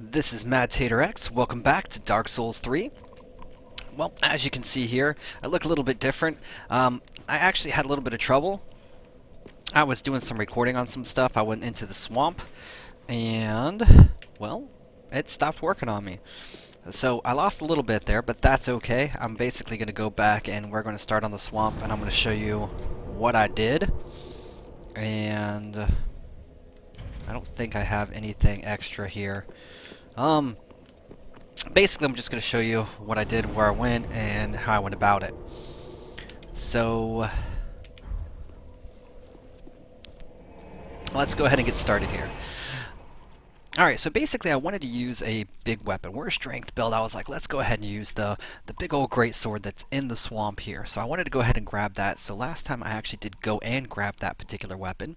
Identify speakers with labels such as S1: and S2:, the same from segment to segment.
S1: This is MadTaterX. Welcome back to Dark Souls 3. Well, as you can see here, I look a little bit different. I actually had a little bit of trouble. I was doing some recording on some stuff. I went into the swamp, and, well, it stopped working on me. So I lost a little bit there, but that's okay. I'm basically going to go back, and we're going to start on the swamp, and I'm going to show you what I did. And I don't think I have anything extra here. Basically, I'm just going to show you what I did, where I went, and how I went about it. So, let's go ahead and get started here. Alright, so basically I wanted to use a big weapon. We're a strength build. I was like, let's go ahead and use the big old greatsword that's in the swamp here. So I wanted to go ahead and grab that. So last time I actually did go and grab that particular weapon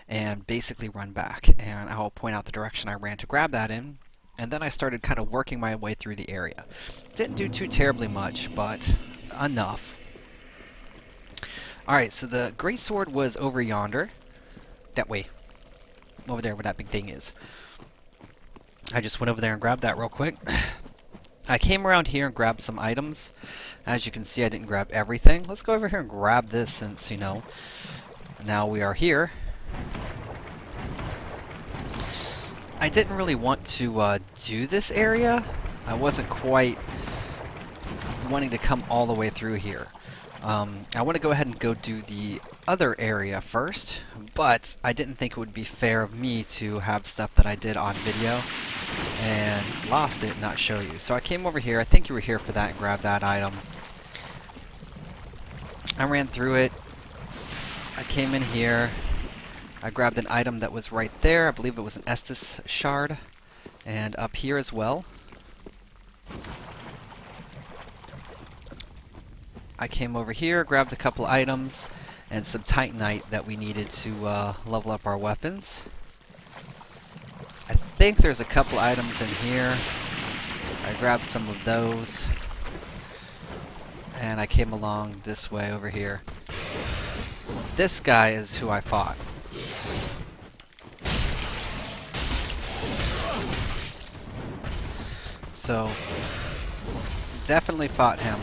S1: and basically run back. And I'll point out the direction I ran to grab that in. And then I started kind of working my way through the area. Didn't do too terribly much, but enough. Alright, so the greatsword was over yonder. That way. Over there where that big thing is. I just went over there and grabbed that real quick. I came around here and grabbed some items. As you can see, I didn't grab everything. Let's go over here and grab this since, you know, now we are here. I didn't really want to do this area. I wasn't quite wanting to come all the way through here. I want to go ahead and go do the other area first, but I didn't think it would be fair of me to have stuff that I did on video and lost it and not show you. So I came over here. I think you were here for that and grabbed that item. I ran through it. I came in here. I grabbed an item that was right there. I believe it was an Estus shard. And up here as well. I came over here, grabbed a couple items, and some Titanite that we needed to level up our weapons. I think there's a couple items in here. I grabbed some of those. And I came along this way over here. This guy is who I fought. So, definitely fought him.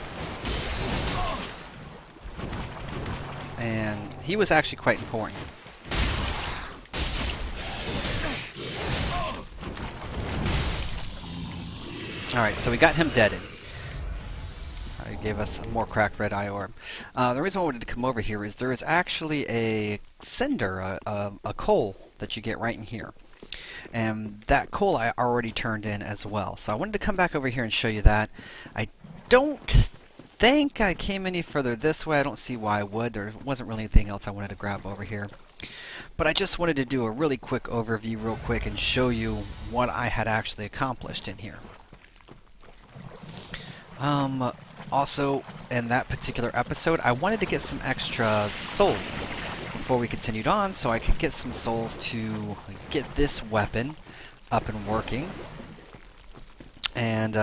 S1: And he was actually quite important. Alright, so we got him deaded. He gave us a more cracked red eye orb. The reason I wanted to come over here is there is actually a cinder, a coal that you get right in here. And that coal I already turned in as well. So I wanted to come back over here and show you that. I don't think I came any further this way. I don't see why I would. There wasn't really anything else I wanted to grab over here. But I just wanted to do a really quick overview real quick and show you what I had actually accomplished in here. Also, in that particular episode, I wanted to get some extra souls before we continued on, so I could get some souls to get this weapon up and working and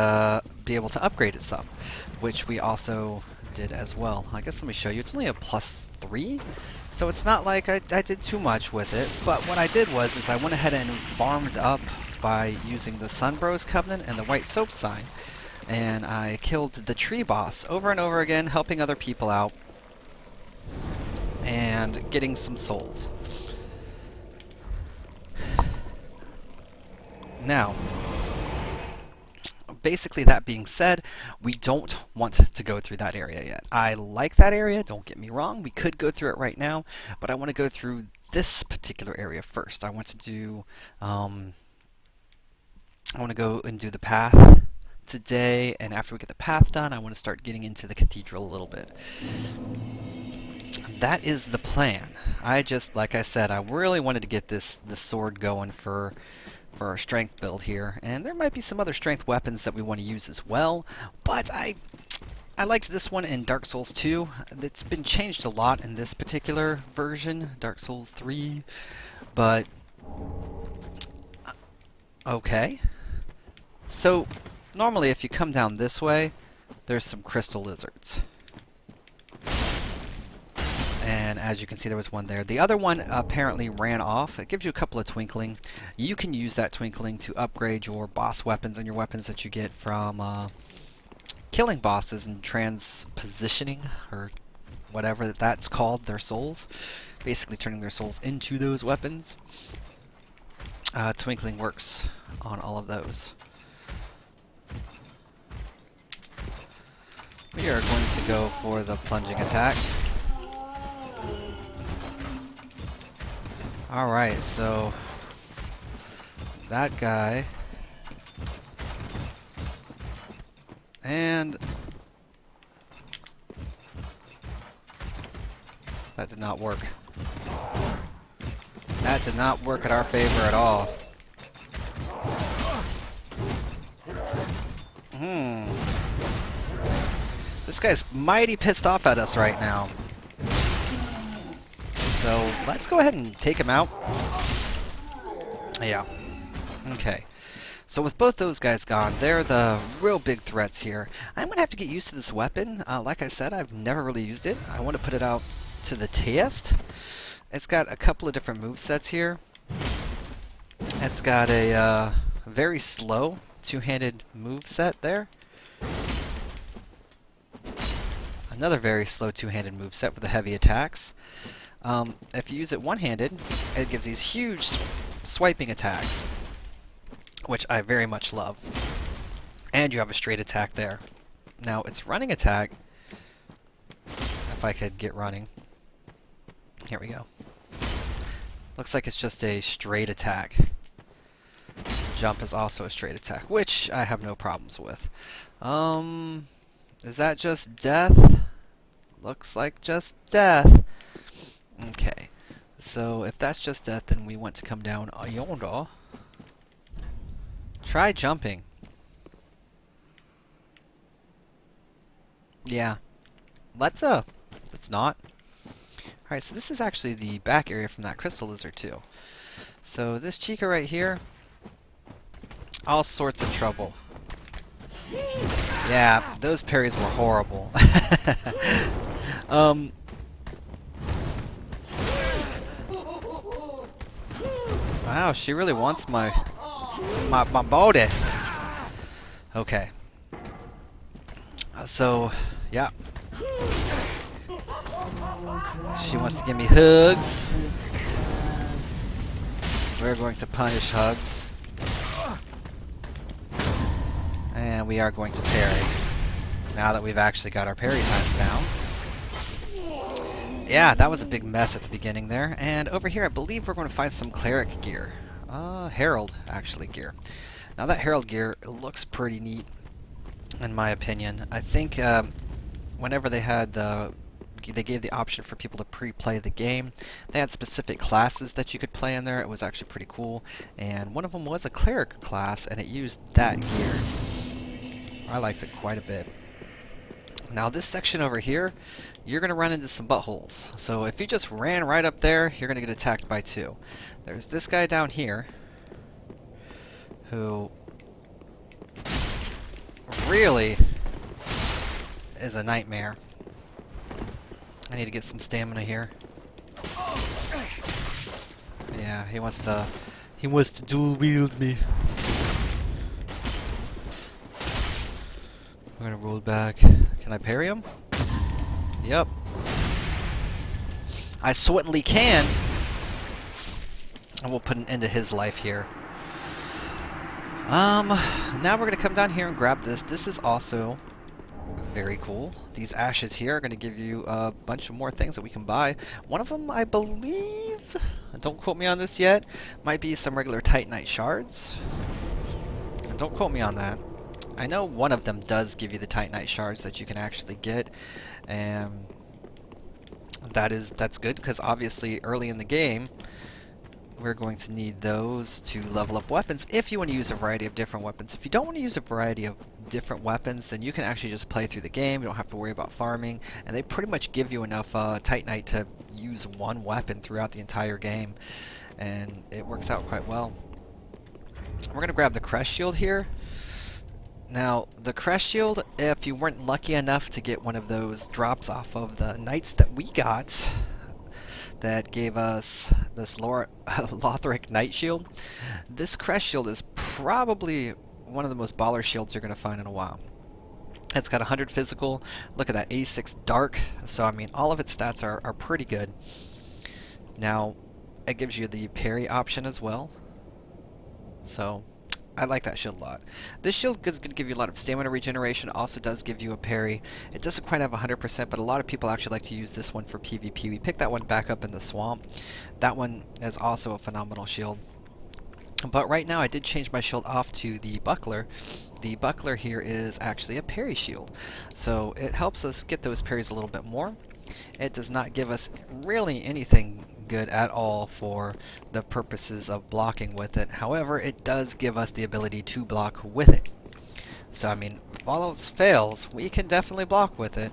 S1: be able to upgrade it some, which we also did as well. I guess let me show you. It's only a +3, so it's not like I did too much with it, but what I did was I went ahead and farmed up by using the Sunbros Covenant and the White Soap Sign. And I killed the tree boss over and over again, helping other people out and getting some souls. Now, basically that being said, we don't want to go through that area yet. I like that area, don't get me wrong. We could go through it right now, but I want to go through this particular area first. I want to do, I want to go and do the path today, and after we get the path done, I want to start getting into the cathedral a little bit. That is the plan. I just, like I said, I really wanted to get this sword going for our strength build here, and there might be some other strength weapons that we want to use as well, but I liked this one in Dark Souls 2. It's been changed a lot in this particular version, Dark Souls 3, but okay. So normally, if you come down this way, there's some crystal lizards. And as you can see, there was one there. The other one apparently ran off. It gives you a couple of twinkling. You can use that twinkling to upgrade your boss weapons and your weapons that you get from killing bosses and transpositioning, or whatever that's called, their souls. Basically turning their souls into those weapons. Twinkling works on all of those. We are going to go for the plunging attack. Alright, so that guy, and that did not work. That did not work in our favor at all. This guy's mighty pissed off at us right now. So let's go ahead and take him out. Yeah. Okay. So with both those guys gone, they're the real big threats here. I'm going to have to get used to this weapon. Like I said, I've never really used it. I want to put it out to the test. It's got a couple of different movesets here. It's got a very slow two-handed moveset there. Another very slow two-handed moveset with the heavy attacks. If you use it one-handed, it gives these huge swiping attacks, which I very much love. And you have a straight attack there. Now, its running attack, if I could get running. Here we go. Looks like it's just a straight attack. Jump is also a straight attack, which I have no problems with. Is that just death? Looks like just death. Okay, so if that's just death, then we want to come down yonder. Try jumping. Yeah. Let's not. Alright, so this is actually the back area from that crystal lizard too. So this Chica right here, all sorts of trouble. Yeah, those parries were horrible. Wow, she really wants my body. Okay. So, yeah. She wants to give me hugs. We're going to punish hugs. And we are going to parry. Now that we've actually got our parry times down. Yeah, that was a big mess at the beginning there. And over here, I believe we're going to find some cleric gear. Herald, actually, gear. Now that Herald gear looks pretty neat, in my opinion. I think whenever they had they gave the option for people to pre-play the game, they had specific classes that you could play in there. It was actually pretty cool. And one of them was a cleric class, and it used that gear. I liked it quite a bit. Now this section over here, you're going to run into some buttholes. So if you just ran right up there, you're going to get attacked by two. There's this guy down here, who really is a nightmare. I need to get some stamina here. Yeah, he wants to dual wield me. I'm gonna roll back. Can I parry him? Yep. I certainly can. And we'll put an end to his life here. Now we're gonna come down here and grab this. This is also very cool. These ashes here are going to give you a bunch of more things that we can buy. One of them, I believe, don't quote me on this yet, might be some regular Titanite shards. Don't quote me on that. I know one of them does give you the Titanite shards that you can actually get, and that's good, because obviously early in the game we're going to need those to level up weapons if you want to use a variety of different weapons. If you don't want to use a variety of different weapons, then you can actually just play through the game. You don't have to worry about farming, and they pretty much give you enough Titanite to use one weapon throughout the entire game, and it works out quite well. We're going to grab the Crest Shield here. Now, the Crest Shield, if you weren't lucky enough to get one of those drops off of the knights that we got, that gave us this Lothric Knight Shield. This Crest Shield is probably one of the most baller shields you're going to find in a while. It's got 100 physical, look at that, 86 dark, so I mean all of its stats are pretty good. Now, it gives you the parry option as well, so I like that shield a lot. This shield is going to give you a lot of stamina regeneration, also does give you a parry. It doesn't quite have 100%, but a lot of people actually like to use this one for PvP. We picked that one back up in the swamp. That one is also a phenomenal shield. But right now I did change my shield off to the buckler. The buckler here is actually a parry shield, so it helps us get those parries a little bit more. It does not give us really anything good at all for the purposes of blocking with it. However, it does give us the ability to block with it. So I mean, if all else fails, we can definitely block with it.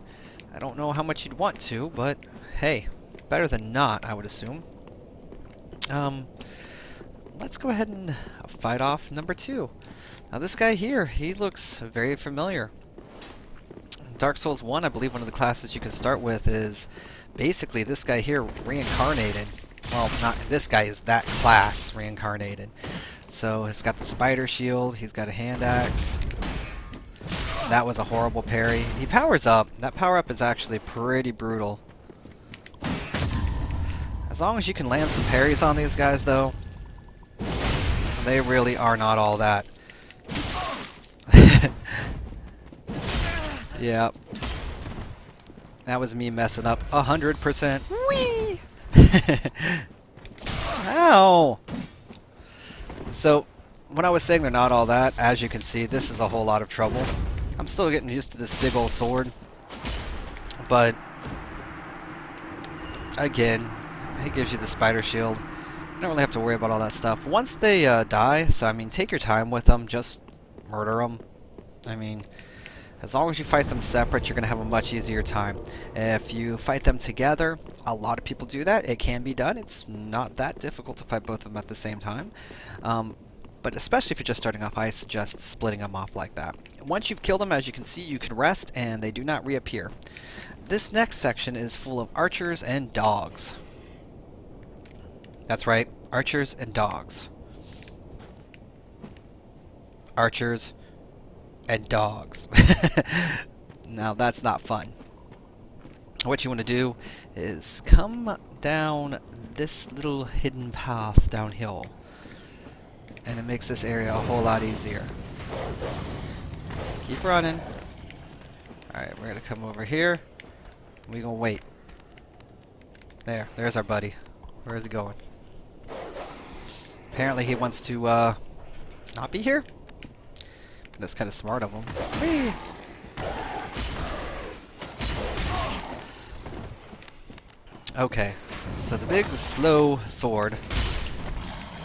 S1: I don't know how much you'd want to, but hey, better than not, I would assume. Let's go ahead and fight off number 2. Now this guy here, he looks very familiar. Dark Souls 1, I believe one of the classes you can start with is basically this guy here reincarnated. Well, not this guy, is that class reincarnated. So he's got the spider shield, he's got a hand axe. That was a horrible parry. He powers up. That power up is actually pretty brutal. As long as you can land some parries on these guys though, they really are not all that. Yep. That was me messing up 100%. Whee! Ow! So, when I was saying they're not all that, as you can see, this is a whole lot of trouble. I'm still getting used to this big old sword. But, again, it gives you the spider shield. You don't really have to worry about all that stuff. Once they die, so I mean, take your time with them, just murder them. I mean, as long as you fight them separate, you're going to have a much easier time. If you fight them together, a lot of people do that. It can be done. It's not that difficult to fight both of them at the same time. But especially if you're just starting off, I suggest splitting them off like that. Once you've killed them, as you can see, you can rest and they do not reappear. This next section is full of archers and dogs. That's right, archers and dogs. Archers and dogs. Now that's not fun. What you want to do is come down this little hidden path downhill, and it makes this area a whole lot easier. Keep running. Alright, we're gonna come over here. We're gonna wait. There's our buddy. Where is he going? Apparently he wants to not be here. That's kind of smart of him. Whee! Okay, so the big slow sword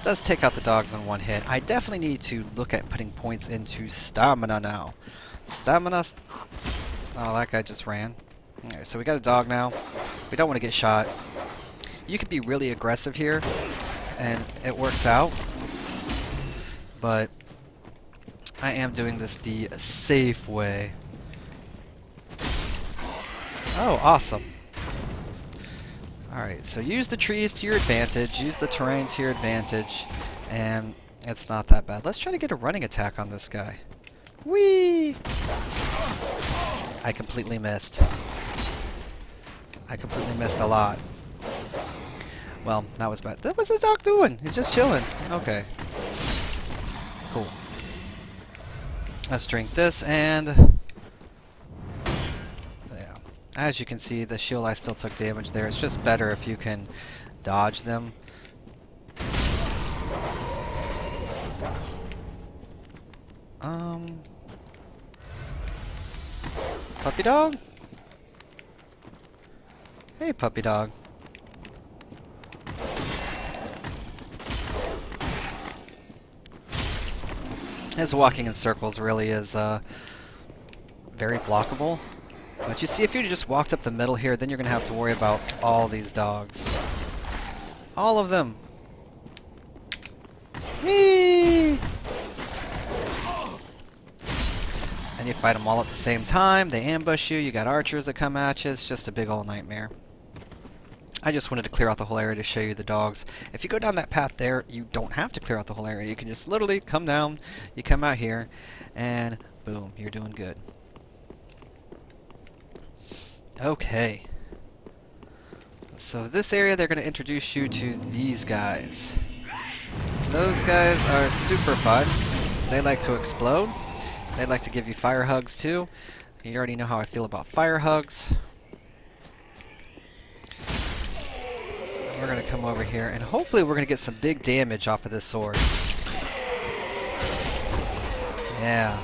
S1: does take out the dogs in one hit. I definitely need to look at putting points into stamina now. Stamina. Oh, that guy just ran. Alright, so we got a dog now. We don't want to get shot. You could be really aggressive here, and it works out. But I am doing this the safe way. Oh, awesome. Alright, so use the trees to your advantage, use the terrain to your advantage, and it's not that bad. Let's try to get a running attack on this guy. Whee! I completely missed. I completely missed a lot. Well, that was bad. What's this dog doing? He's just chilling. Okay. Cool. Let's drink this, and yeah. As you can see, the shield, I still took damage there. It's just better if you can dodge them. Puppy dog? Hey, puppy dog. His walking in circles really is very blockable. But you see, if you just walked up the middle here, then you're going to have to worry about all these dogs. All of them. Whee! And you fight them all at the same time. They ambush you. You got archers that come at you. It's just a big old nightmare. I just wanted to clear out the whole area to show you the dogs. If you go down that path there, you don't have to clear out the whole area. You can just literally come down, you come out here, and boom, you're doing good. Okay. So this area, they're going to introduce you to these guys. Those guys are super fun. They like to explode. They like to give you fire hugs too. You already know how I feel about fire hugs. We're going to come over here, and hopefully we're going to get some big damage off of this sword. Yeah.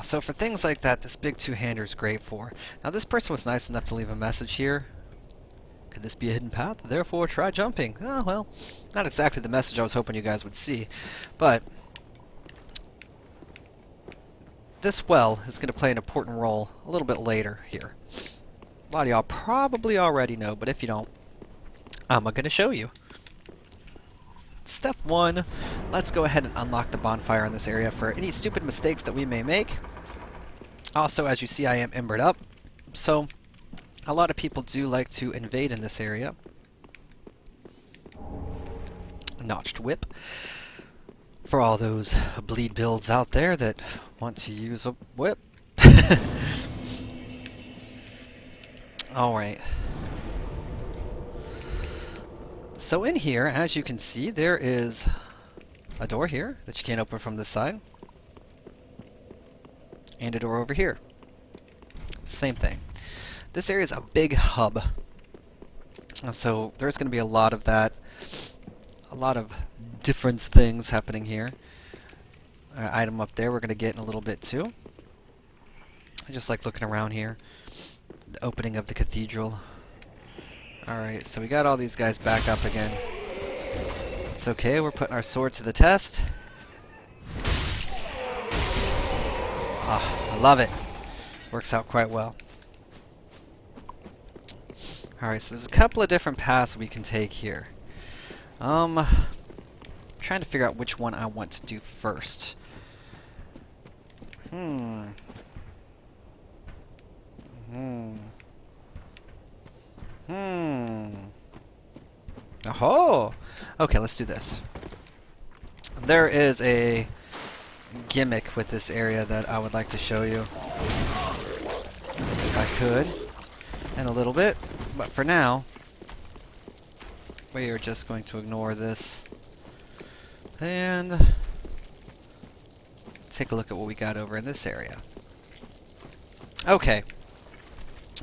S1: So for things like that, this big two-hander is great for. Now this person was nice enough to leave a message here. Could this be a hidden path? Therefore, try jumping. Oh, well, not exactly the message I was hoping you guys would see. But this well is going to play an important role a little bit later here. A lot of y'all probably already know, but if you don't, I'm going to show you. Step 1, let's go ahead and unlock the bonfire in this area for any stupid mistakes that we may make. Also, as you see, I am embered up, so a lot of people do like to invade in this area. Notched whip. For all those bleed builds out there that want to use a whip. Alright. So in here, as you can see, there is a door here that you can't open from this side. And a door over here. Same thing. This area is a big hub. So there's going to be a lot of that. A lot of different things happening here. Item up there we're going to get in a little bit too. I just like looking around here. The opening of the cathedral. Alright, so we got all these guys back up again. It's okay, we're putting our sword to the test. Ah, I love it. Works out quite well. Alright, so there's a couple of different paths we can take here. Trying to figure out which one I want to do first. Oh! Okay, let's do this. There is a gimmick with this area that I would like to show you. If I could. In a little bit. But for now, we are just going to ignore this. And take a look at what we got over in this area. Okay.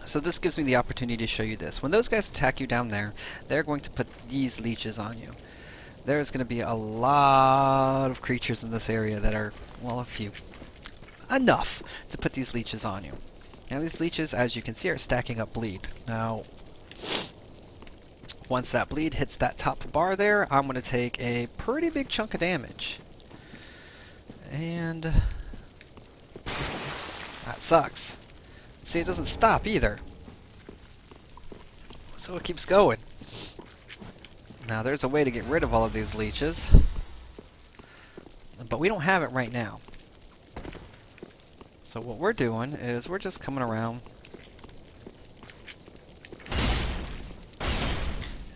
S1: So this gives me the opportunity to show you this. When those guys attack you down there, they're going to put these leeches on you. There's going to be a lot of creatures in this area that are, well, a few. Enough to put these leeches on you. Now these leeches, as you can see, are stacking up bleed. Now, once that bleed hits that top bar there, I'm going to take a pretty big chunk of damage. And that sucks. See, it doesn't stop either. So it keeps going. Now there's a way to get rid of all of these leeches. But we don't have it right now. So what we're doing is we're just coming around.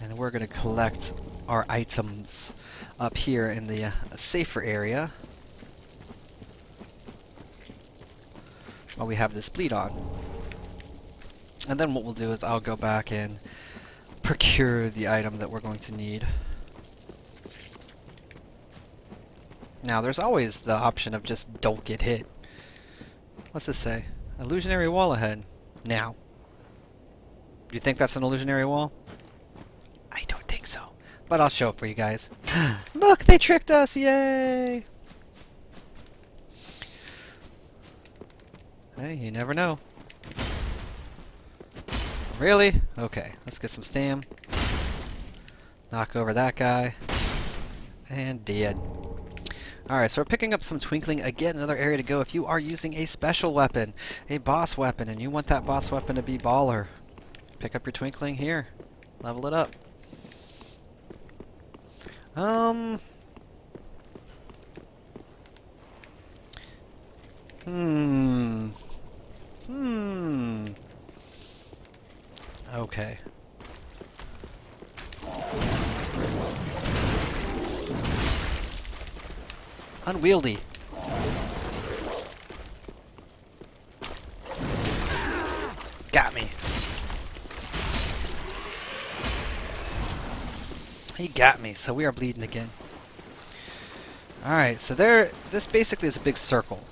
S1: And we're going to collect our items up here in the safer area. While we have this bleed on. And then what we'll do is I'll go back and procure the item that we're going to need. Now there's always the option of just don't get hit. What's this say? Illusionary wall ahead. Now. Do you think that's an illusionary wall? I don't think so. But I'll show it for you guys. Look, they tricked us! Yay! Hey, you never know. Really? Okay, let's get some stam. Knock over that guy. And dead. Alright, so we're picking up some twinkling. Again, another area to go if you are using a special weapon, a boss weapon, and you want that boss weapon to be baller. Pick up your twinkling here. Level it up. Okay. Unwieldy. Got me. He got me, so we are bleeding again. Alright, so this basically is a big circle.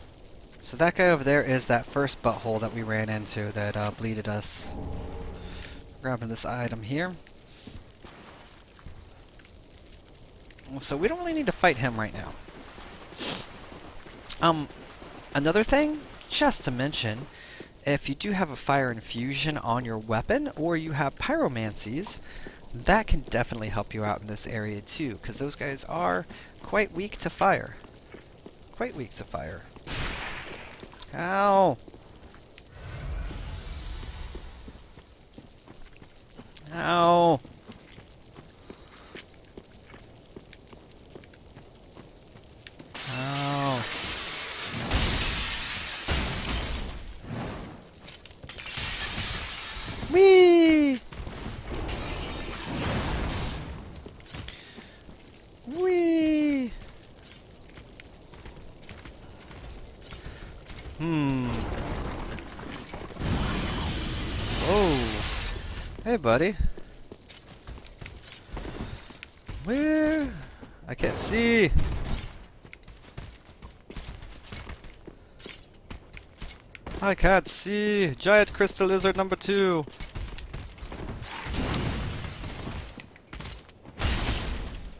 S1: So that guy over there is that first butthole that we ran into that bleeded us. Grabbing this item here. So we don't really need to fight him right now. Another thing, just to mention, if you do have a fire infusion on your weapon, or you have pyromancies, that can definitely help you out in this area too, because those guys are quite weak to fire. Quite weak to fire. Ow! Ow! Ow! Whee! Whee! Oh. Hey, buddy. Where? I can't see. I can't see. Giant crystal lizard number 2.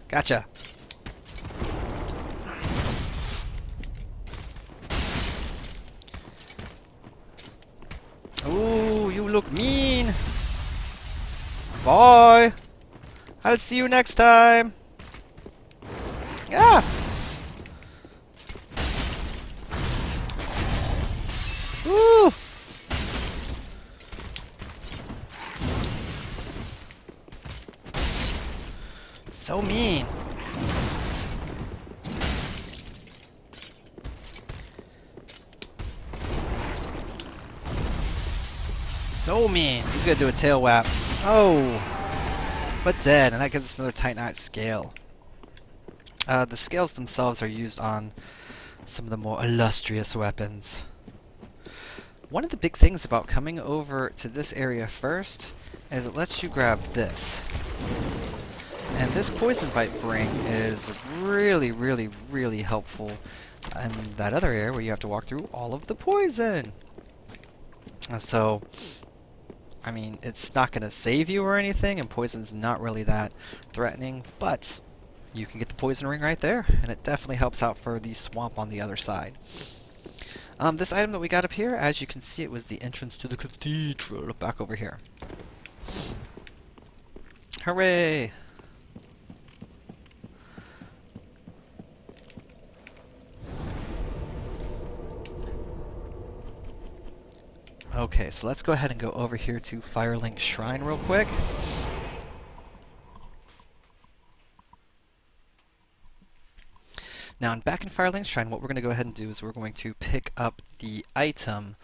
S1: Gotcha. Ooh, you look mean. Bye. I'll see you next time. Yeah. Ooh. So mean. So mean. He's gonna do a tail whap. Oh. But dead, and that gives us another Titanite scale. The scales themselves are used on some of the more illustrious weapons. One of the big things about coming over to this area first is it lets you grab this. And this poison bite ring is really, really, really helpful in that other area where you have to walk through all of the poison. So, I mean, it's not going to save you or anything, and poison's not really that threatening, but you can get the poison ring right there, and it definitely helps out for the swamp on the other side. This item that we got up here, as you can see, it was the entrance to the cathedral, back over here. Hooray! Okay, so let's go ahead and go over here to Firelink Shrine real quick. Now, back in Firelink Shrine, what we're going to go ahead and do is we're going to pick up the item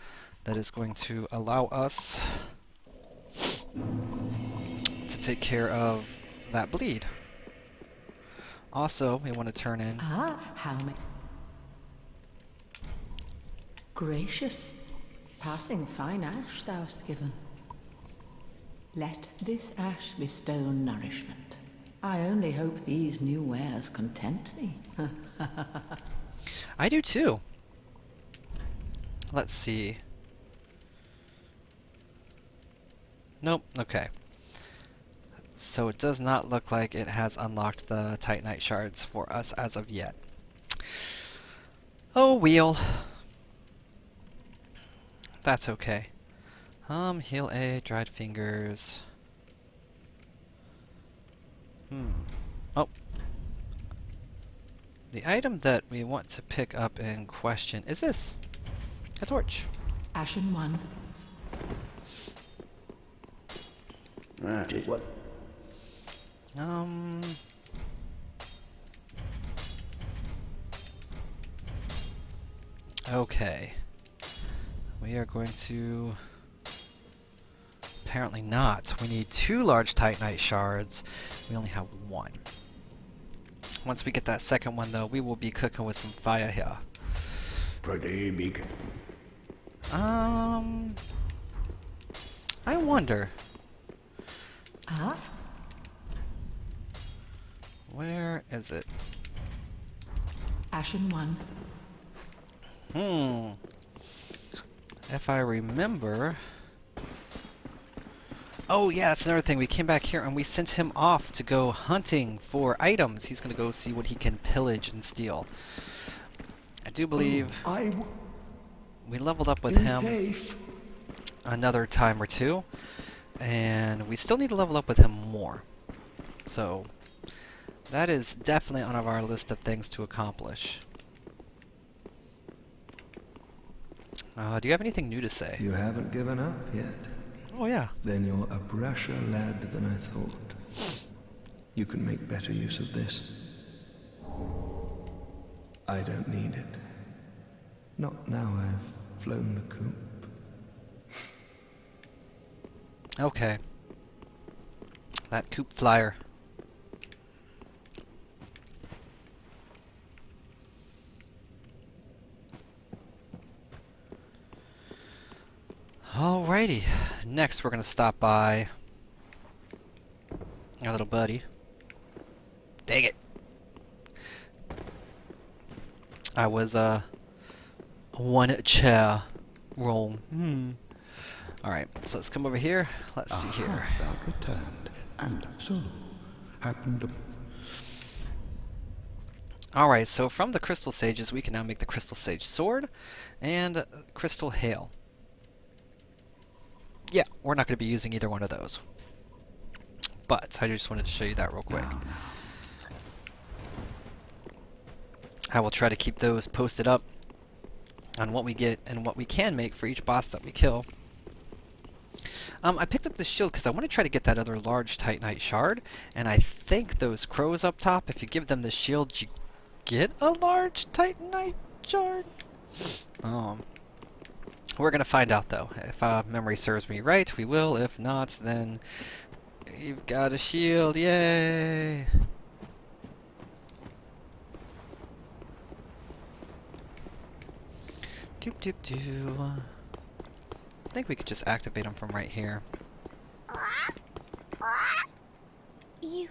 S1: that is going to allow us to take care of that bleed. Also, we want to turn in...
S2: how gracious. Passing fine ash thou'st given. Let this ash bestow nourishment. I only hope these new wares content thee.
S1: I do too. Let's see. Nope, okay. So it does not look like it has unlocked the Titanite shards for us as of yet. Oh, wheel. That's okay. Heal A, dried fingers. Oh. The item that we want to pick up in question is this. A torch.
S2: Ashen one.
S3: Did what?
S1: Okay. We are going to... Apparently not. We need 2 large Titanite shards. We only have 1. Once we get that second one, though, we will be cooking with some fire here.
S3: Pretty big.
S1: I wonder.
S2: Ah,
S1: Where is it?
S2: Ashen One.
S1: If I remember... Oh yeah, that's another thing. We came back here and we sent him off to go hunting for items. He's going to go see what he can pillage and steal. I do believe we leveled up with him
S3: safe.
S1: another time or two. And we still need to level up with him more. So, that is definitely on our list of things to accomplish. Do you have anything new to say?
S4: You haven't given up yet.
S1: Oh yeah.
S4: Then you're a brasher lad than I thought. You can make better use of this. I don't need it. Not now I've flown the coop.
S1: Okay. That coop flyer. Alrighty. Next we're gonna stop by our little buddy. Dang it. I was one chair wrong. Alright, so let's come over here. Let's see here.
S3: Thou returned, and so happened.
S1: Alright, so from the Crystal Sages we can now make the Crystal Sage Sword and Crystal Hail. Yeah, we're not going to be using either one of those. But I just wanted to show you that real quick. I will try to keep those posted up on what we get and what we can make for each boss that we kill. I picked up this shield because I want to try to get that other large Titanite shard, and I think those crows up top, if you give them the shield, you get a large Titanite shard. We're going to find out, though. If memory serves me right, we will. If not, then you've got a shield. Yay! Doop doop doo. I think we could just activate them from right here.
S5: You.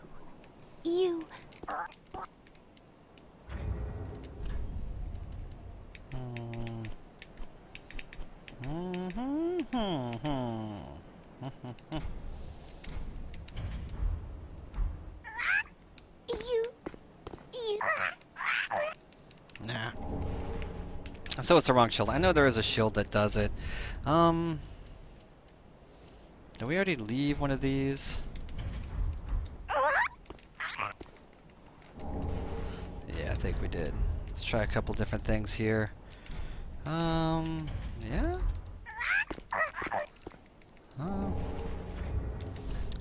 S1: Nah. So it's the wrong shield. I know there is a shield that does it. Did we already leave one of these? Yeah, I think we did. Let's try a couple different things here. Yeah?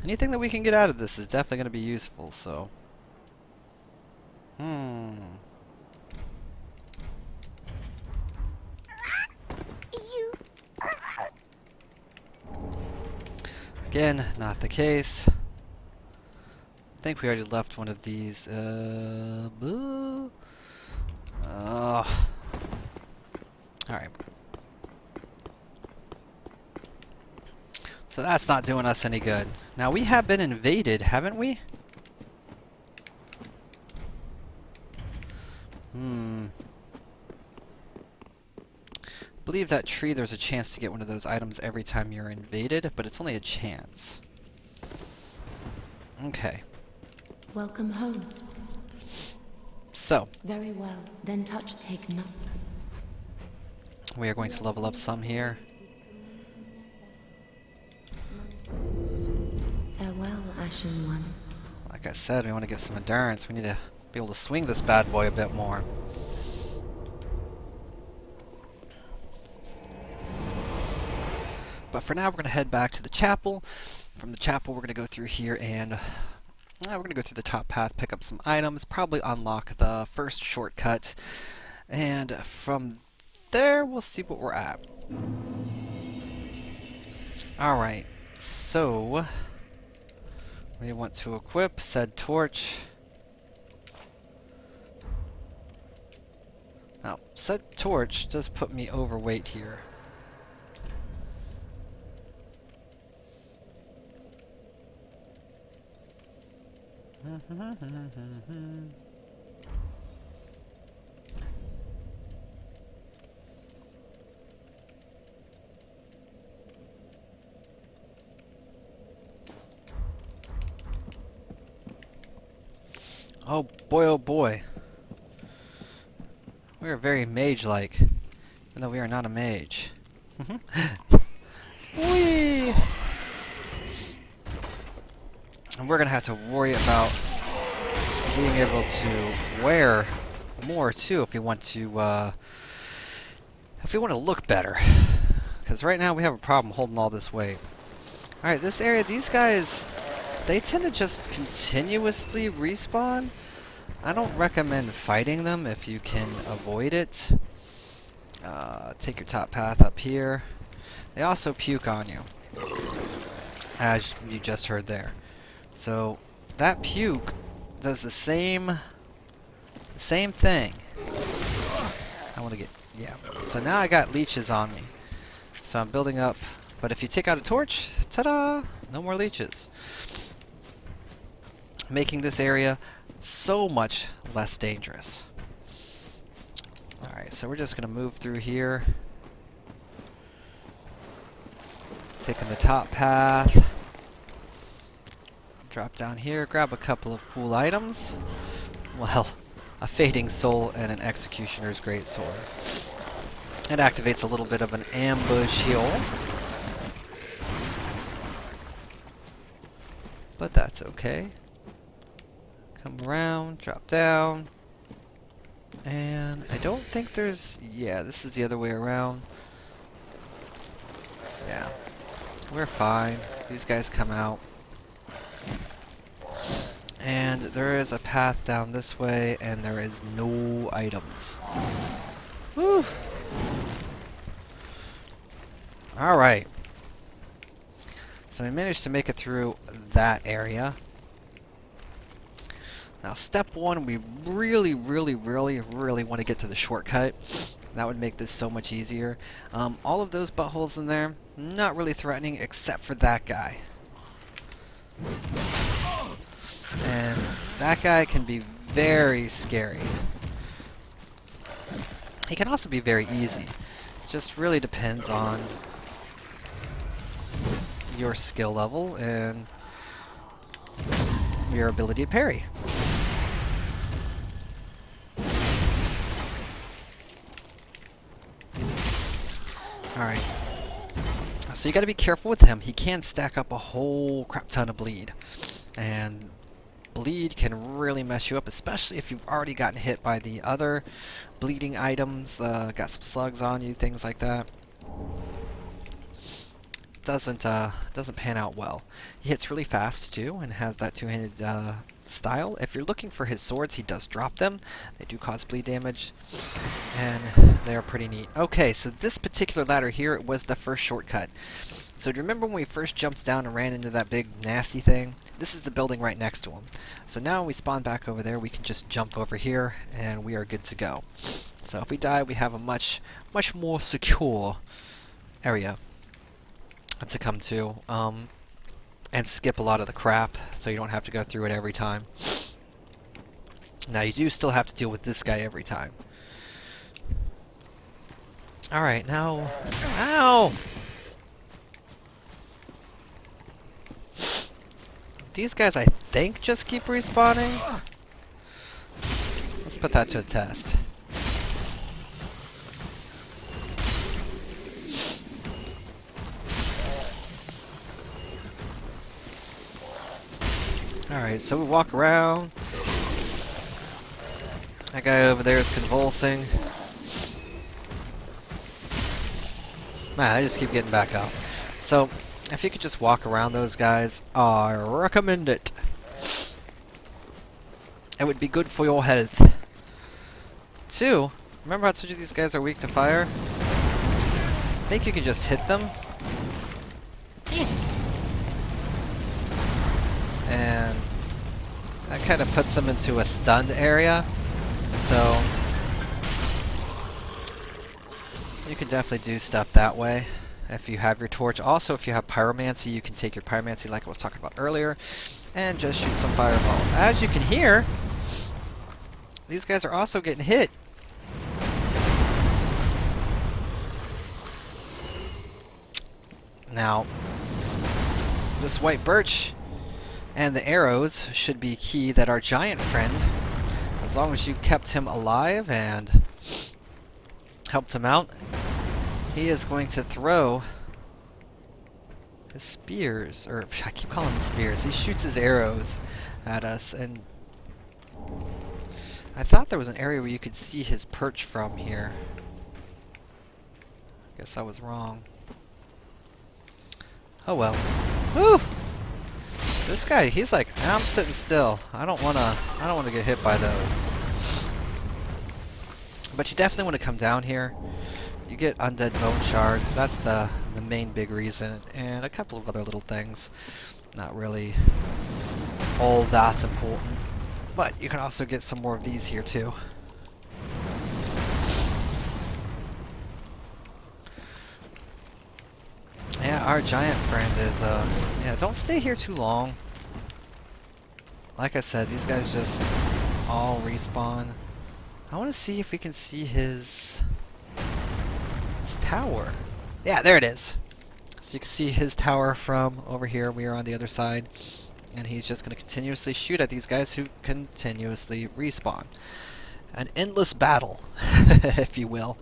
S1: Anything that we can get out of this is definitely going to be useful, so... Again, not the case. I think we already left one of these. Alright. So that's not doing us any good. Now we have been invaded, haven't we? I believe that tree there's a chance to get one of those items every time you're invaded, but it's only a chance. Okay.
S5: Welcome home.
S1: So,
S5: Very well. Then touch take none.
S1: we are going to level up some here.
S5: Farewell, Ashen One.
S1: Like I said, we want to get some endurance. We need to be able to swing this bad boy a bit more. But for now, we're going to head back to the chapel. From the chapel, we're going to go through here and we're going to go through the top path, pick up some items, probably unlock the first shortcut. And from there, we'll see what we're at. Alright, so we want to equip said torch. Now, set torch does put me overweight here. Oh boy, oh boy. We are very mage-like, even though we are not a mage. Whee! And we're gonna have to worry about being able to wear more too if we want to look better. Because right now we have a problem holding all this weight. Alright, this area, these guys, they tend to just continuously respawn. I don't recommend fighting them if you can avoid it. Take your top path up here. They also puke on you, as you just heard there. So that puke does the same thing. I want to get, yeah. So now I got leeches on me. So I'm building up, but if you take out a torch, ta-da! No more leeches. Making this area so much less dangerous. Alright, so we're just gonna move through here. Taking the top path. Drop down here, grab a couple of cool items. Well, a Fading Soul and an Executioner's Greatsword. It activates a little bit of an ambush here. But that's okay. Come around, drop down. And I don't think there's... yeah, this is the other way around. Yeah. We're fine. These guys come out. And there is a path down this way, and there is no items. Woo! Alright. So we managed to make it through that area. Now, step one, we really want to get to the shortcut. That would make this so much easier. All of those buttholes in there, not really threatening, except for that guy. And that guy can be very scary. He can also be very easy. It just really depends on your skill level and your ability to parry. Alright. So you gotta be careful with him. He can stack up a whole crap ton of bleed. And bleed can really mess you up, especially if you've already gotten hit by the other bleeding items, got some slugs on you, things like that. Doesn't pan out well. He hits really fast too, and has that two-handed style. If you're looking for his swords, he does drop them. They do cause bleed damage, and they're pretty neat. Okay, so this particular ladder here was the first shortcut. So do you remember when we first jumped down and ran into that big nasty thing? This is the building right next to him. So now when we spawn back over there, we can just jump over here, and we are good to go. So if we die, we have a much more secure area to come to, and skip a lot of the crap, so you don't have to go through it every time. Now you do still have to deal with this guy every time. Alright, now... ow! These guys, I think, just keep respawning. Let's put that to a test. Alright, so we walk around. That guy over there is convulsing. Man, I just keep getting back up. So, if you could just walk around those guys, I recommend it. It would be good for your health. 2, remember how I told you these guys are weak to fire? I think you can just hit them. And that kind of puts them into a stunned area. So You can definitely do stuff that way if you have your torch. Also, if you have pyromancy, you can take your pyromancy like I was talking about earlier and just shoot some fireballs. As you can hear, these guys are also getting hit. Now, this white birch and the arrows should be key that our giant friend, as long as you kept him alive and helped him out, he is going to throw his spears, or I keep calling them spears. He shoots his arrows at us, and I thought there was an area where you could see his perch from here. Guess I was wrong. Oh well. Woo! This guy, he's like, I'm sitting still. I don't wanna get hit by those. But you definitely want to come down here. You get Undead Bone Shard. That's the main big reason, and a couple of other little things. Not really all that's important. But you can also get some more of these here too. Yeah, our giant friend is, yeah, don't stay here too long. Like I said, these guys just all respawn. I want to see if we can see his tower. Yeah, there it is. So you can see his tower from over here. We are on the other side. And he's just going to continuously shoot at these guys who continuously respawn. An endless battle, if you will.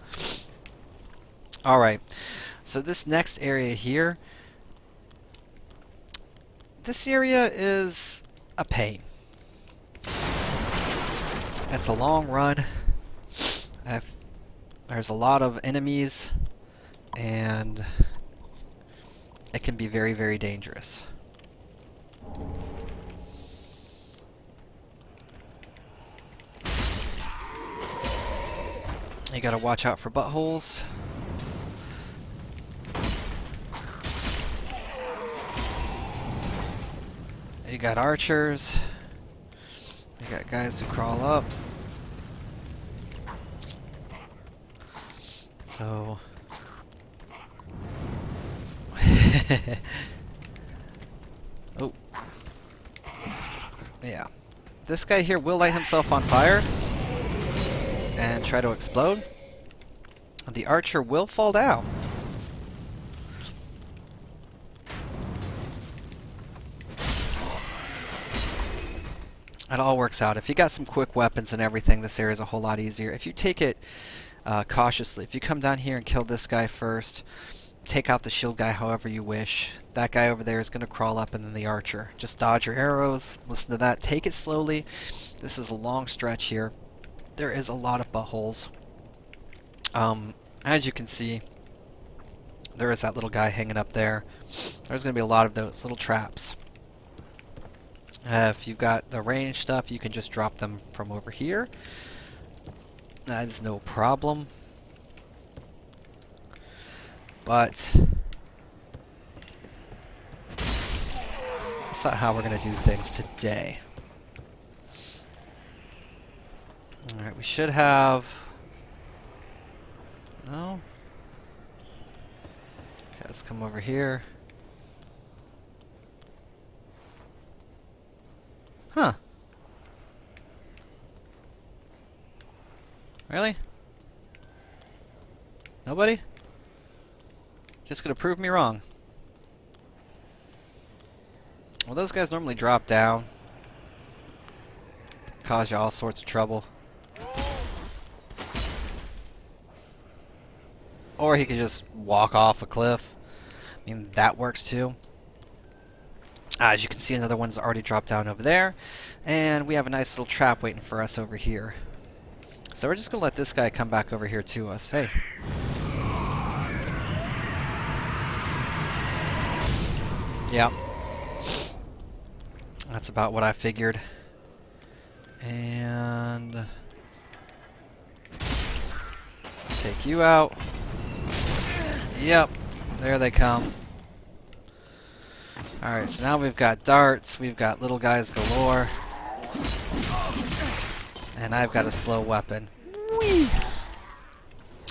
S1: Alright. So this next area here, this area is a pain. It's a long run. There's a lot of enemies, and it can be very, very dangerous. You gotta watch out for buttholes. You got archers. You got guys who crawl up. So... oh. Yeah. This guy here will light himself on fire and try to explode. The archer will fall down. It all works out. If you got some quick weapons and everything, this area is a whole lot easier. If you take it cautiously, if you come down here and kill this guy first, take out the shield guy however you wish. That guy over there is going to crawl up, and then the archer. Just dodge your arrows, listen to that, take it slowly. This is a long stretch here. There is a lot of buttholes. As you can see, there is that little guy hanging up there. There's going to be a lot of those little traps. If you've got the range stuff, you can just drop them from over here. That is no problem. But that's not how we're going to do things today. Alright, we should have... no? Okay, let's come over here. Huh. Really? Nobody? Just gonna prove me wrong. Well, those guys normally drop down. Cause you all sorts of trouble. Or he could just walk off a cliff. I mean, that works too. As you can see, another one's already dropped down over there. And we have a nice little trap waiting for us over here. So we're just going to let this guy come back over here to us. Hey. Yep. That's about what I figured. And... take you out. Yep. There they come. Alright, so now we've got darts, we've got little guys galore. And I've got a slow weapon. Whee!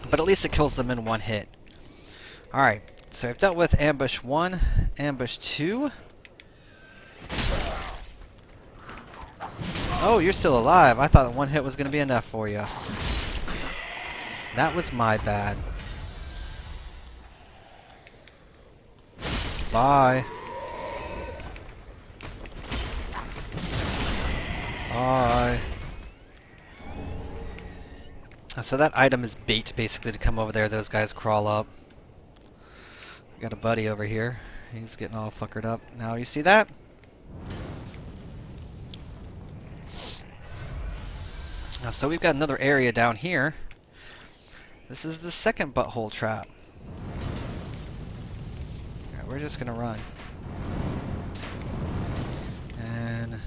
S1: But at least it kills them in one hit. Alright, so I've dealt with ambush 1, ambush 2. Oh, you're still alive. I thought one hit was going to be enough for you. That was my bad. Bye. Bye. So that item is bait, basically, to come over there. Those guys crawl up. Got a buddy over here. He's getting all fuckered up. Now, you see that? So we've got another area down here. This is the second butthole trap. Alright, we're just gonna run. And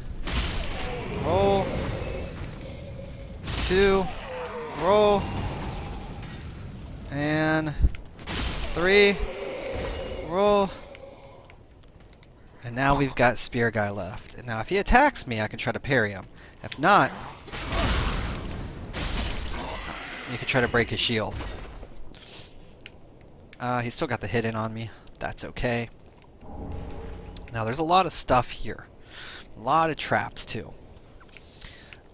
S1: roll. 2. Roll. And 3. Roll. And now we've got Spear Guy left. And now if he attacks me, I can try to parry him. If not, you can try to break his shield. He's still got the hit in on me. That's okay. Now there's a lot of stuff here. A lot of traps too.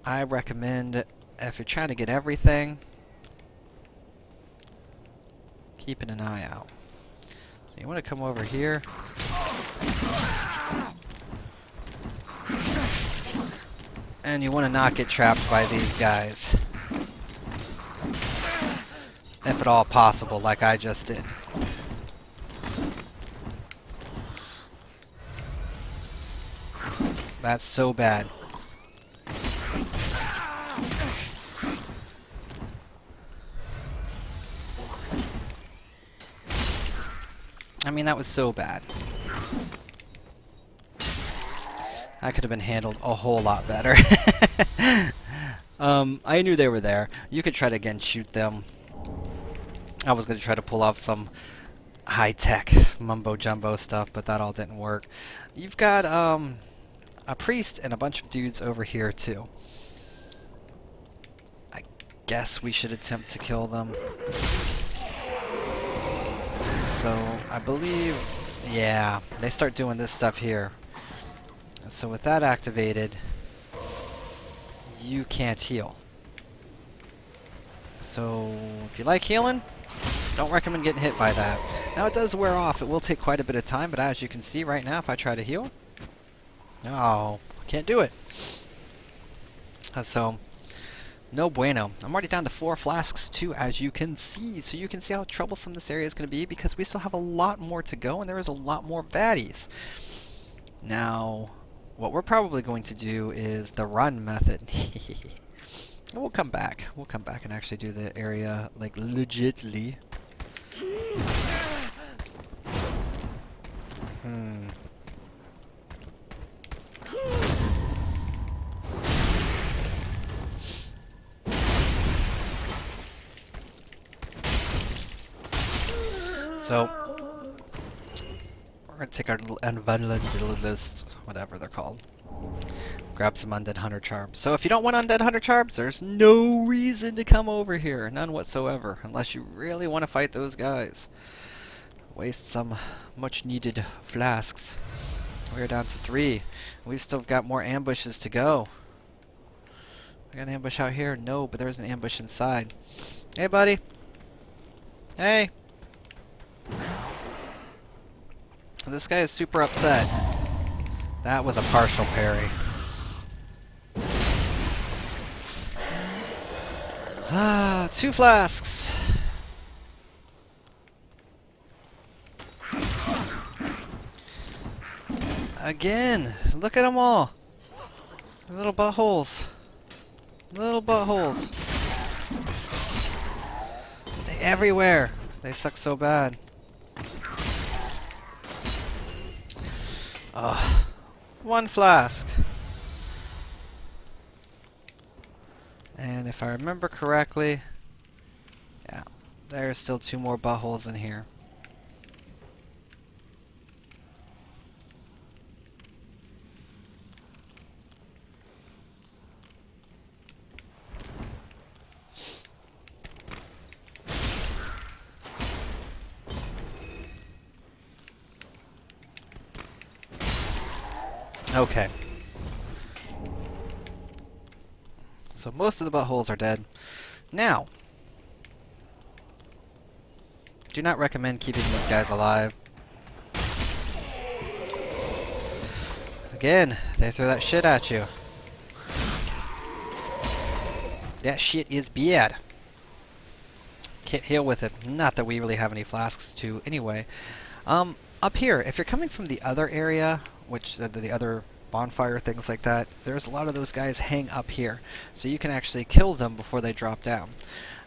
S1: I recommend, if you're trying to get everything, keeping an eye out. So you want to come over here. And you want to not get trapped by these guys. If at all possible, like I just did. That's so bad. I mean, that was so bad. I could have been handled a whole lot better. I knew they were there. You could try to again shoot them. I was going to try to pull off some high-tech mumbo-jumbo stuff, but that all didn't work. You've got a priest and a bunch of dudes over here too. I guess we should attempt to kill them. So I believe, yeah, they start doing this stuff here. So with that activated, you can't heal. So if you like healing, don't recommend getting hit by that. Now it does wear off. It will take quite a bit of time, but as you can see right now, if I try to heal, no, I can't do it. So, no bueno. I'm already down to 4 flasks too, as you can see. So you can see how troublesome this area is going to be, because we still have a lot more to go, and there is a lot more baddies. Now, what we're probably going to do is the run method. And we'll come back. We'll come back and actually do the area, like, legitly. So, we're going to take our little evangelist, whatever they're called. Grab some Undead Hunter Charms. So if you don't want Undead Hunter Charms, there's no reason to come over here. None whatsoever. Unless you really want to fight those guys. Waste some much needed flasks. We're down to 3. We've still got more ambushes to go. We got an ambush out here? No, but there's an ambush inside. Hey, buddy. Hey. This guy is super upset. That was a partial parry. 2 flasks. Again, look at them all. Little buttholes. Little buttholes. They everywhere. They suck so bad. Ugh. 1 flask. And if I remember correctly, yeah, there's still 2 more buttholes in here. Okay. So most of the buttholes are dead. Now, do not recommend keeping these guys alive. Again, they throw that shit at you. That shit is bad. Can't heal with it. Not that we really have any flasks to anyway. Up here, if you're coming from the other area, which the other bonfire, things like that, there's a lot of those guys hang up here. So you can actually kill them before they drop down.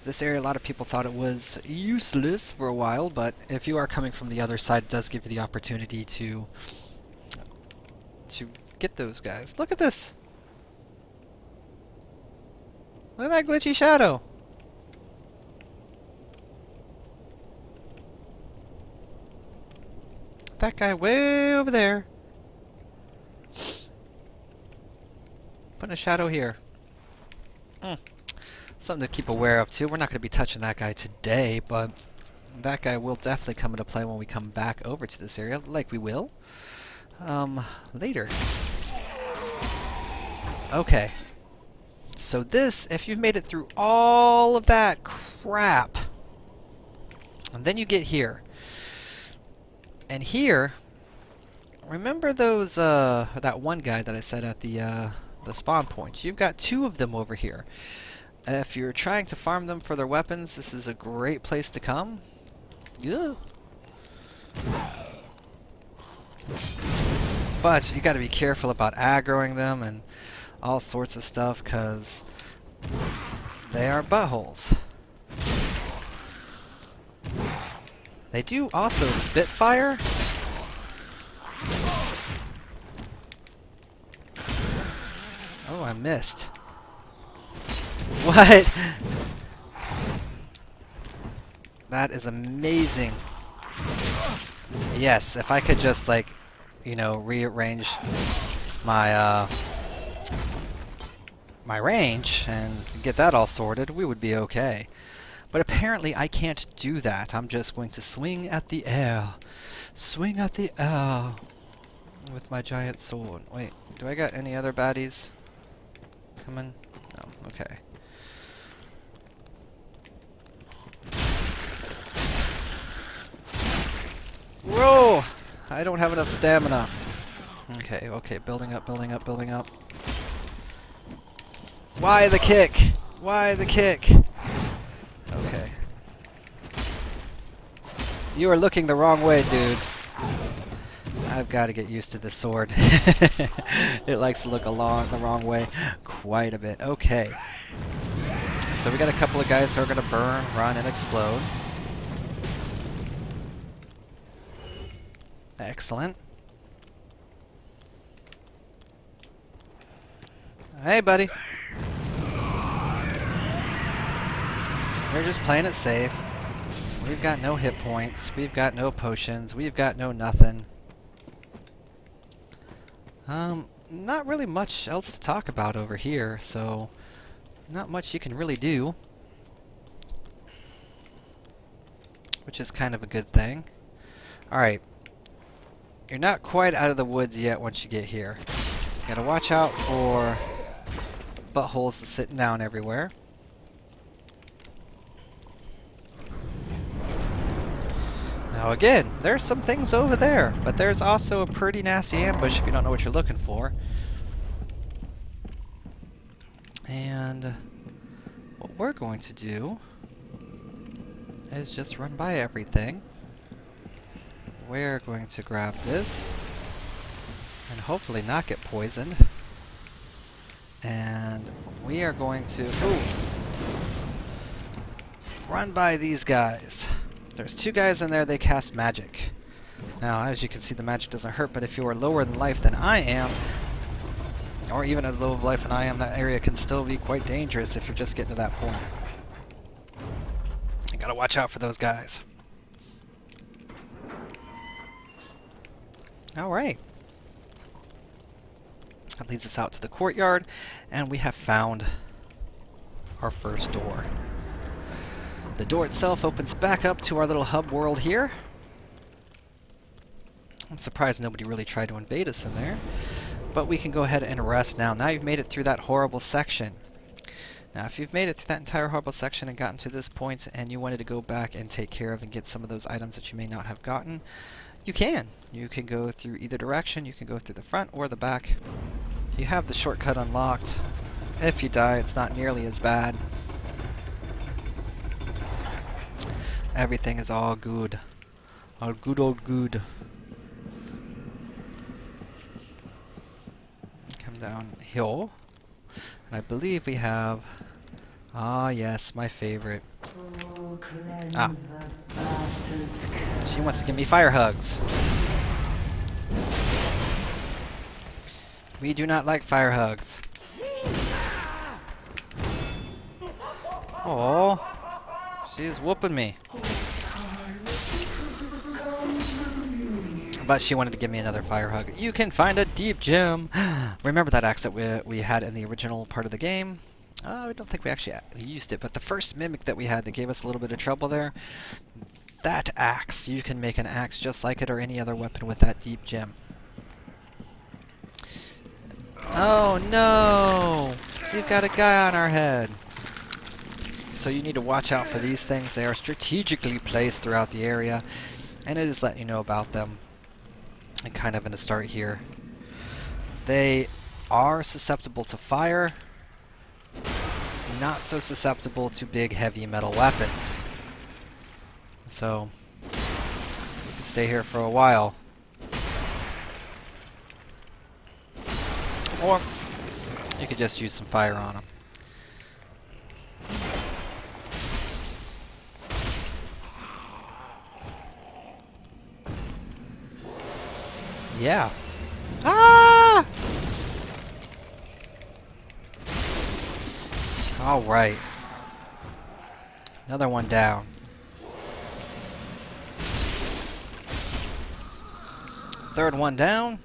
S1: This area, a lot of people thought it was useless for a while, but if you are coming from the other side, it does give you the opportunity to get those guys. Look at this! Look at that glitchy shadow! That guy way over there. Putting a shadow here. Something to keep aware of too. We're not going to be touching that guy today, but that guy will definitely come into play when we come back over to this area, like we will later. Okay. So this, if you've made it through all of that crap, and then you get here, and here, remember those that one guy that I said at the spawn point? You've got two of them over here. If you're trying to farm them for their weapons, this is a great place to come. Yeah. But you got to be careful about aggroing them and all sorts of stuff, because they are buttholes. They do also spit fire. Oh, I missed. What? That is amazing. Yes, if I could just, like, you know, rearrange my my range and get that all sorted, we would be okay. But apparently I can't do that. I'm just going to swing at the air. Swing at the air with my giant sword. Wait, do I got any other baddies coming? No, okay. Whoa! I don't have enough stamina. Okay, okay, building up, building up, building up. Why the kick? Why the kick? Okay. You are looking the wrong way, dude. I've got to get used to this sword. It likes to look the wrong way quite a bit. Okay. So we got a couple of guys who are going to burn, run, and explode. Excellent. Hey, buddy. We're just playing it safe. We've got no hit points. We've got no potions. We've got no nothing. Not really much else to talk about over here, so not much you can really do. Which is kind of a good thing. Alright. You're not quite out of the woods yet once you get here. You gotta watch out for buttholes that's sitting down everywhere. Now again, there's some things over there, but there's also a pretty nasty ambush if you don't know what you're looking for. And what we're going to do is just run by everything. We're going to grab this and hopefully not get poisoned. And we are going to run by these guys. There's two guys in there, they cast magic. Now, as you can see, the magic doesn't hurt, but if you are lower in life than I am, or even as low of life than I am, that area can still be quite dangerous if you're just getting to that point. You gotta watch out for those guys. Alright. That leads us out to the courtyard, and we have found our first door. The door itself opens back up to our little hub world here. I'm surprised nobody really tried to invade us in there. But we can go ahead and rest now. Now you've made it through that horrible section. Now, if you've made it through that entire horrible section and gotten to this point and you wanted to go back and take care of and get some of those items that you may not have gotten, you can. You can go through either direction. You can go through the front or the back. You have the shortcut unlocked. If you die, it's not nearly as bad. Everything is all good. All good, all good. Come down hill. And I believe we have... Ah, yes, my favorite. Ah. She wants to give me fire hugs. We do not like fire hugs. Oh, she's whooping me. But she wanted to give me another fire hug. You can find a deep gem. Remember that axe that we had in the original part of the game? I don't think we actually used it, but the first mimic that we had that gave us a little bit of trouble there, that axe, you can make an axe just like it or any other weapon with that deep gem. Oh no! We've got a guy on our head. So you need to watch out for these things. They are strategically placed throughout the area, and it is letting you know about them. And kind of in a start here. They are susceptible to fire, not so susceptible to big heavy metal weapons. So you can stay here for a while. Or you could just use some fire on them. Yeah. Ah! All right. Another one down. Third one down.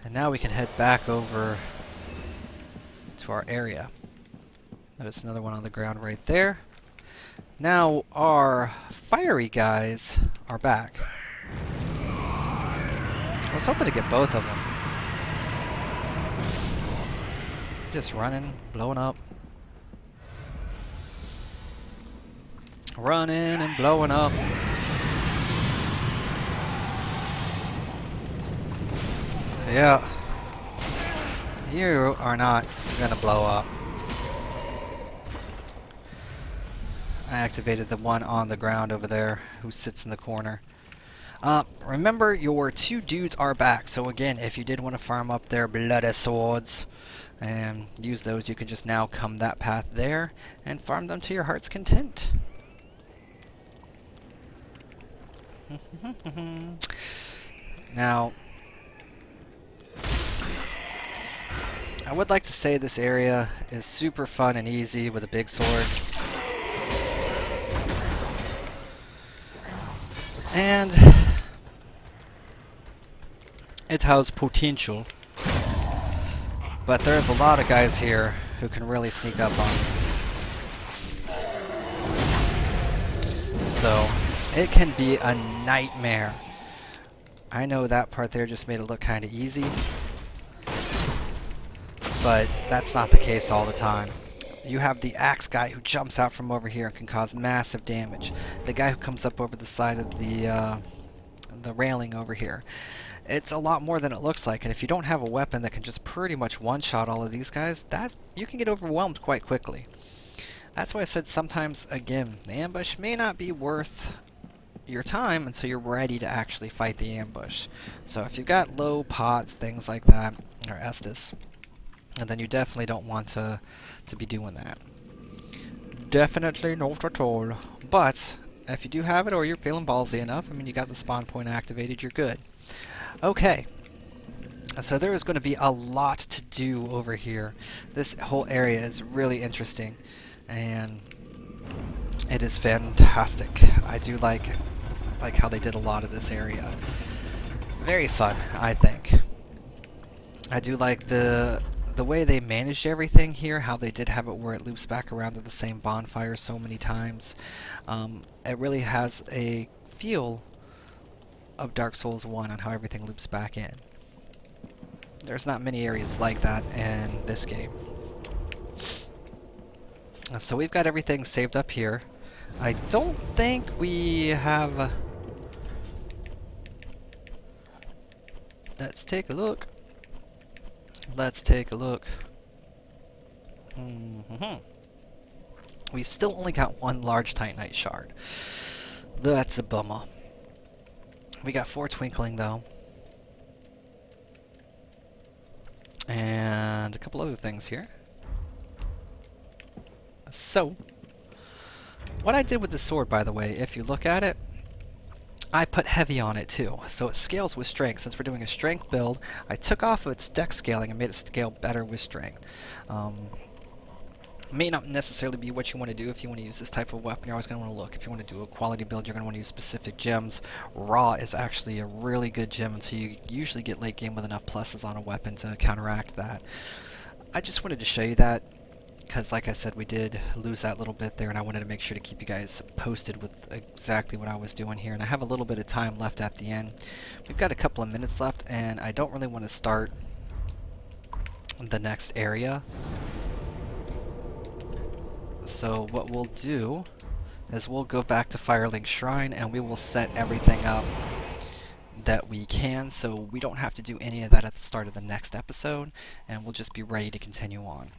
S1: And now we can head back over to our area. Notice another one on the ground right there. Now our fiery guys are back. I was hoping to get both of them. Just running, blowing up. Running and blowing up. Yeah. You are not gonna blow up. I activated the one on the ground over there who sits in the corner. Remember, your two dudes are back, so again, if you did want to farm up their bloody swords and use those, you can just now come that path there and farm them to your heart's content. Now, I would like to say this area is super fun and easy with a big sword. And it has potential, but there's a lot of guys here who can really sneak up on you. So it can be a nightmare. I know that part there just made it look kind of easy, but that's not the case all the time. You have the axe guy who jumps out from over here and can cause massive damage. The guy who comes up over the side of the railing over here. It's a lot more than it looks like, and if you don't have a weapon that can just pretty much one-shot all of these guys, you can get overwhelmed quite quickly. That's why I said sometimes, again, the ambush may not be worth your time until you're ready to actually fight the ambush. So if you've got low pots, things like that, or Estus, and then you definitely don't want to be doing that. Definitely not at all. But if you do have it, or you're feeling ballsy enough, I mean, you got the spawn point activated, you're good. Okay, so there is going to be a lot to do over here. This whole area is really interesting, and it is fantastic. I do like how they did a lot of this area. Very fun, I think. I do like the way they managed everything here, how they did have it where it loops back around to the same bonfire so many times. It really has a feel of Dark Souls 1 on how everything loops back in. There's not many areas like that in this game. So we've got everything saved up here. I don't think we have... Let's take a look. Let's take a look. We've still only got one large Titanite shard. That's a bummer. We got 4 twinkling though. And a couple other things here. So, what I did with the sword, by the way, if you look at it, I put heavy on it too, so it scales with strength. Since we're doing a strength build, I took off its dex scaling and made it scale better with strength. May not necessarily be what you want to do if you want to use this type of weapon. You're always going to want to look. If you want to do a quality build, you're going to want to use specific gems. Raw is actually a really good gem, so you usually get late game with enough pluses on a weapon to counteract that. I just wanted to show you that, because like I said, we did lose that little bit there, and I wanted to make sure to keep you guys posted with exactly what I was doing here. And I have a little bit of time left at the end. We've got a couple of minutes left, and I don't really want to start the next area. So what we'll do is we'll go back to Firelink Shrine, and we will set everything up that we can, so we don't have to do any of that at the start of the next episode, and we'll just be ready to continue on.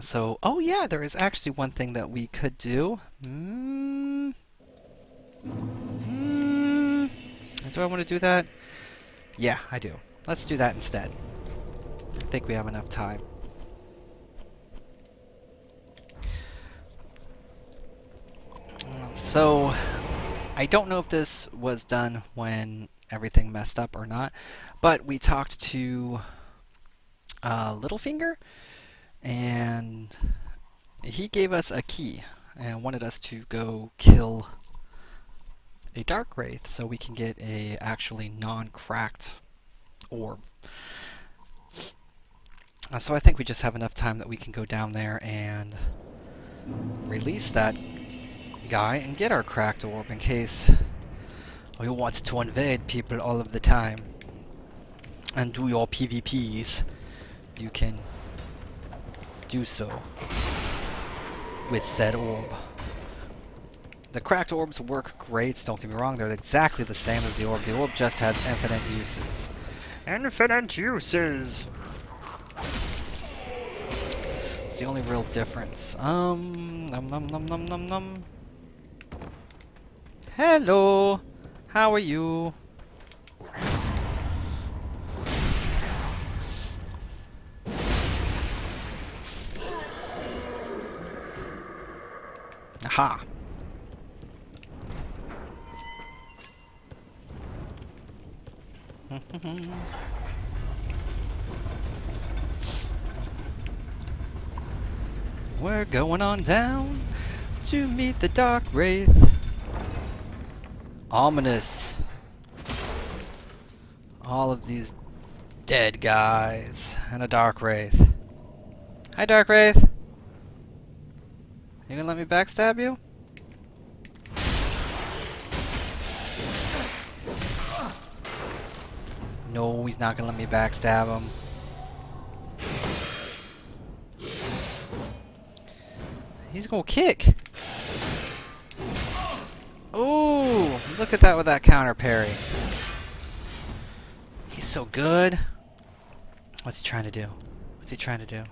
S1: So, oh yeah, there is actually one thing that we could do. Do I want to do that? Yeah, I do. Let's do that instead. I think we have enough time. So, I don't know if this was done when everything messed up or not, but we talked to Littlefinger, and he gave us a key and wanted us to go kill a Dark Wraith so we can get a actually non-cracked orb. So I think we just have enough time that we can go down there and release that guy and get our cracked orb in case we want to invade people all of the time and do your PvPs. You can do so with said orb. The cracked orbs work great, don't get me wrong, they're exactly the same as the orb. The orb just has infinite uses. Infinite uses! It's the only real difference. Hello! How are you? Aha! We're going on down to meet the Dark Wraith. Ominous. All of these dead guys and a Dark Wraith. Hi, Dark Wraith. You gonna let me backstab you? No, he's not gonna let me backstab him. He's gonna kick. Ooh, look at that with that counter parry. He's so good. What's he trying to do? What's he trying to do?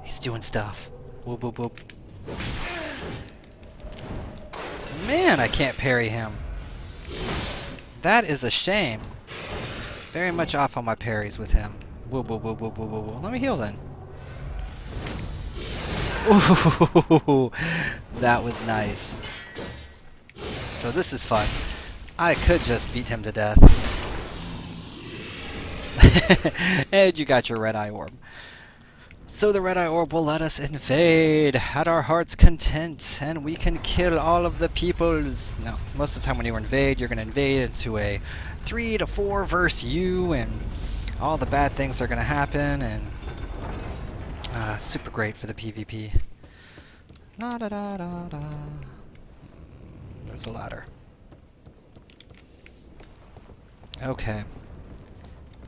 S1: He's doing stuff. Whoop, whoop, whoop. Man, I can't parry him. That is a shame. Very much off on my parries with him. Whoop, whoop, whoop, whoop, whoop, whoop. Let me heal then. Ooh, that was nice. So this is fun. I could just beat him to death. And you got your red eye orb. So the red eye orb will let us invade at our heart's content, and we can kill all of the peoples. No, most of the time when you invade, you're going to invade into a 3 to 4 versus you, and all the bad things are going to happen, and super great for the PvP. La da da da da. There's a ladder. Okay,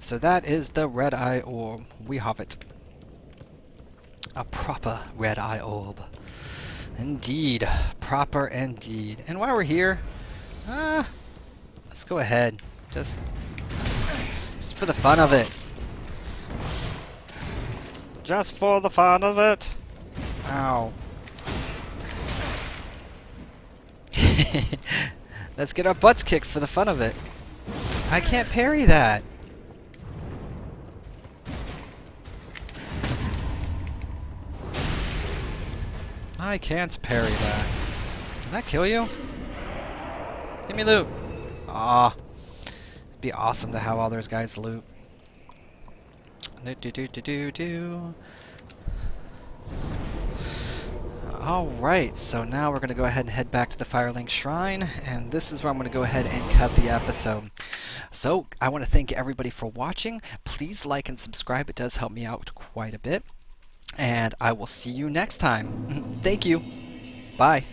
S1: So that is the red eye orb. We have it. A proper red eye orb. Indeed. Proper indeed. And while we're here, let's go ahead. Just for the fun of it. Just for the fun of it. Ow. Let's get our butts kicked for the fun of it. I can't parry that. I can't parry that. Can that kill you? Give me loot. Ah, it'd be awesome to have all those guys loot. Do. Alright, so now we're going to go ahead and head back to the Firelink Shrine, and this is where I'm going to go ahead and cut the episode. So, I want to thank everybody for watching. Please like and subscribe, it does help me out quite a bit. And I will see you next time. Thank you. Bye.